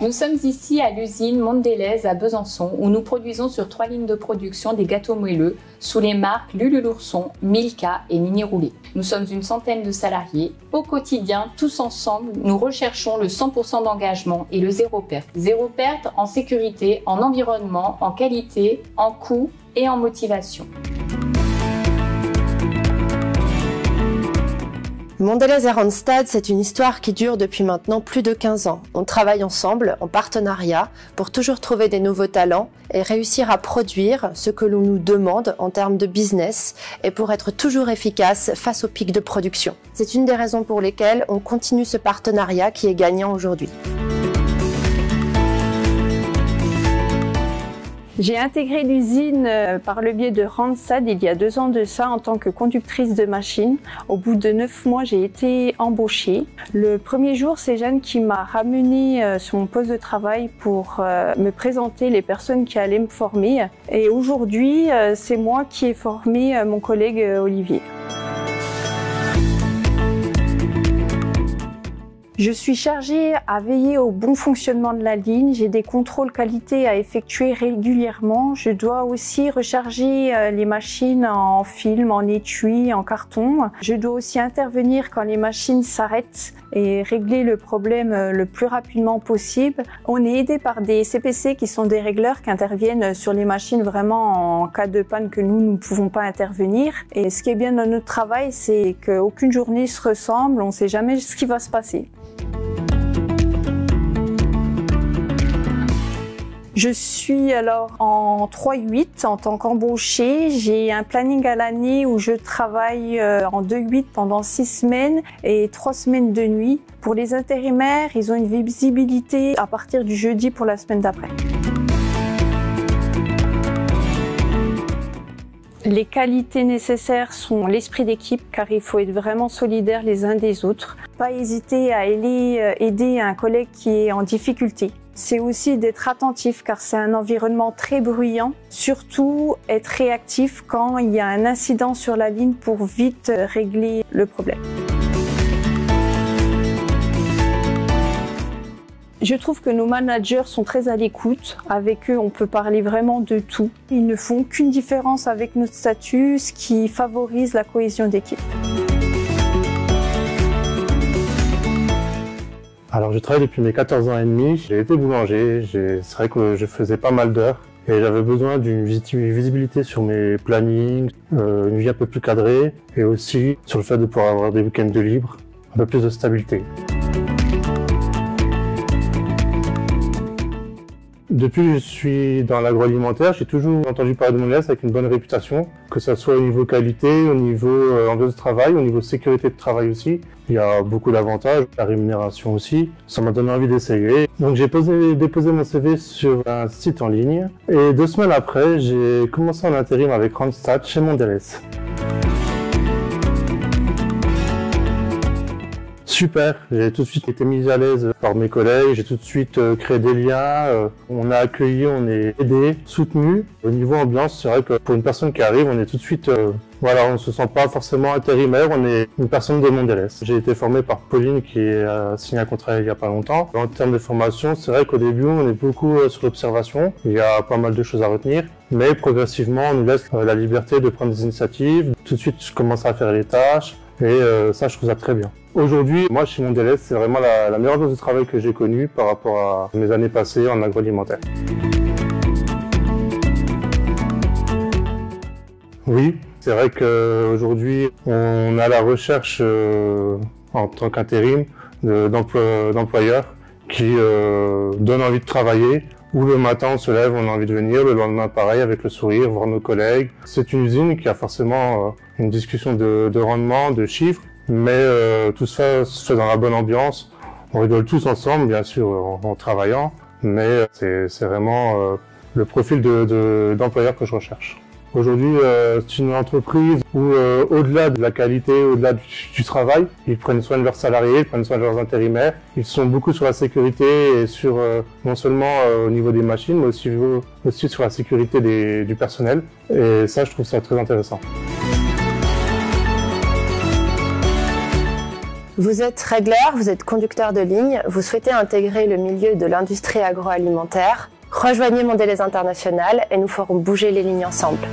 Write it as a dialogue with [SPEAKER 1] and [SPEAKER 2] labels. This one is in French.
[SPEAKER 1] Nous sommes ici à l'usine Mondelez à Besançon où nous produisons sur 3 lignes de production des gâteaux moelleux sous les marques Lulu l'ourson, Milka et Mini Roulé. Nous sommes une centaine de salariés. Au quotidien, tous ensemble, nous recherchons le 100% d'engagement et le zéro perte. Zéro perte en sécurité, en environnement, en qualité, en coût et en motivation.
[SPEAKER 2] Mondelez à Randstad, c'est une histoire qui dure depuis maintenant plus de 15 ans. On travaille ensemble, en partenariat, pour toujours trouver des nouveaux talents et réussir à produire ce que l'on nous demande en termes de business et pour être toujours efficace face aux pics de production. C'est une des raisons pour lesquelles on continue ce partenariat qui est gagnant aujourd'hui.
[SPEAKER 3] J'ai intégré l'usine par le biais de Randstad il y a 2 ans de ça en tant que conductrice de machine. Au bout de 9 mois, j'ai été embauchée. Le premier jour, c'est Jeanne qui m'a ramené sur mon poste de travail pour me présenter les personnes qui allaient me former. Et aujourd'hui, c'est moi qui ai formé mon collègue Olivier. Je suis chargée à veiller au bon fonctionnement de la ligne. J'ai des contrôles qualité à effectuer régulièrement. Je dois aussi recharger les machines en film, en étui, en carton. Je dois aussi intervenir quand les machines s'arrêtent et régler le problème le plus rapidement possible. On est aidé par des CPC qui sont des régleurs qui interviennent sur les machines vraiment en cas de panne que nous ne pouvons pas intervenir. Et ce qui est bien dans notre travail, c'est qu'aucune journée se ressemble. On ne sait jamais ce qui va se passer. Je suis alors en 3-8 en tant qu'embauchée. J'ai un planning à l'année où je travaille en 2-8 pendant 6 semaines et 3 semaines de nuit. Pour les intérimaires, ils ont une visibilité à partir du jeudi pour la semaine d'après. Les qualités nécessaires sont l'esprit d'équipe, car il faut être vraiment solidaires les uns des autres. Pas hésiter à aller aider un collègue qui est en difficulté. C'est aussi d'être attentif, car c'est un environnement très bruyant. Surtout, être réactif quand il y a un incident sur la ligne pour vite régler le problème. Je trouve que nos managers sont très à l'écoute. Avec eux, on peut parler vraiment de tout. Ils ne font aucune différence avec notre statut, ce qui favorise la cohésion d'équipe.
[SPEAKER 4] Alors, je travaille depuis mes 14 ans et demi. J'ai été boulanger. C'est vrai que je faisais pas mal d'heures et j'avais besoin d'une visibilité sur mes plannings, une vie un peu plus cadrée et aussi sur le fait de pouvoir avoir des week-ends de libre, un peu plus de stabilité. Depuis que je suis dans l'agroalimentaire, j'ai toujours entendu parler de Mondelez avec une bonne réputation, que ce soit au niveau qualité, au niveau ambiance de travail, au niveau sécurité de travail aussi. Il y a beaucoup d'avantages, la rémunération aussi. Ça m'a donné envie d'essayer. Donc j'ai déposé mon CV sur un site en ligne et 2 semaines après, j'ai commencé en intérim avec Randstad chez Mondelez. Super, j'ai tout de suite été mis à l'aise par mes collègues, j'ai tout de suite créé des liens, on a accueilli, on est aidé, soutenu. Au niveau ambiance, c'est vrai que pour une personne qui arrive, on est tout de suite, voilà, on se sent pas forcément intérimaire, on est une personne de Mondelez. J'ai été formé par Pauline qui a signé un contrat il y a pas longtemps. En termes de formation, c'est vrai qu'au début, on est beaucoup sur l'observation, il y a pas mal de choses à retenir, mais progressivement, on nous laisse la liberté de prendre des initiatives. Tout de suite, je commence à faire les tâches et ça, je trouve ça très bien. Aujourd'hui, moi, chez Mondelez, c'est vraiment la meilleure dose de travail que j'ai connue par rapport à mes années passées en agroalimentaire. Oui, c'est vrai qu'aujourd'hui, on a la recherche en tant qu'intérim d'employeurs qui donnent envie de travailler, où le matin on se lève, on a envie de venir, le lendemain pareil, avec le sourire, voir nos collègues. C'est une usine qui a forcément une discussion de rendement, de chiffres, mais tout ça se fait dans la bonne ambiance. On rigole tous ensemble, bien sûr, en travaillant, mais c'est vraiment le profil d'employeur que je recherche. Aujourd'hui, c'est une entreprise où, au-delà de la qualité, au-delà du travail, ils prennent soin de leurs salariés, ils prennent soin de leurs intérimaires. Ils sont beaucoup sur la sécurité et sur non seulement au niveau des machines, mais aussi sur la sécurité du personnel. Et ça, je trouve ça très intéressant.
[SPEAKER 2] Vous êtes régleur, vous êtes conducteur de ligne, vous souhaitez intégrer le milieu de l'industrie agroalimentaire. Rejoignez Mondelez International et nous ferons bouger les lignes ensemble.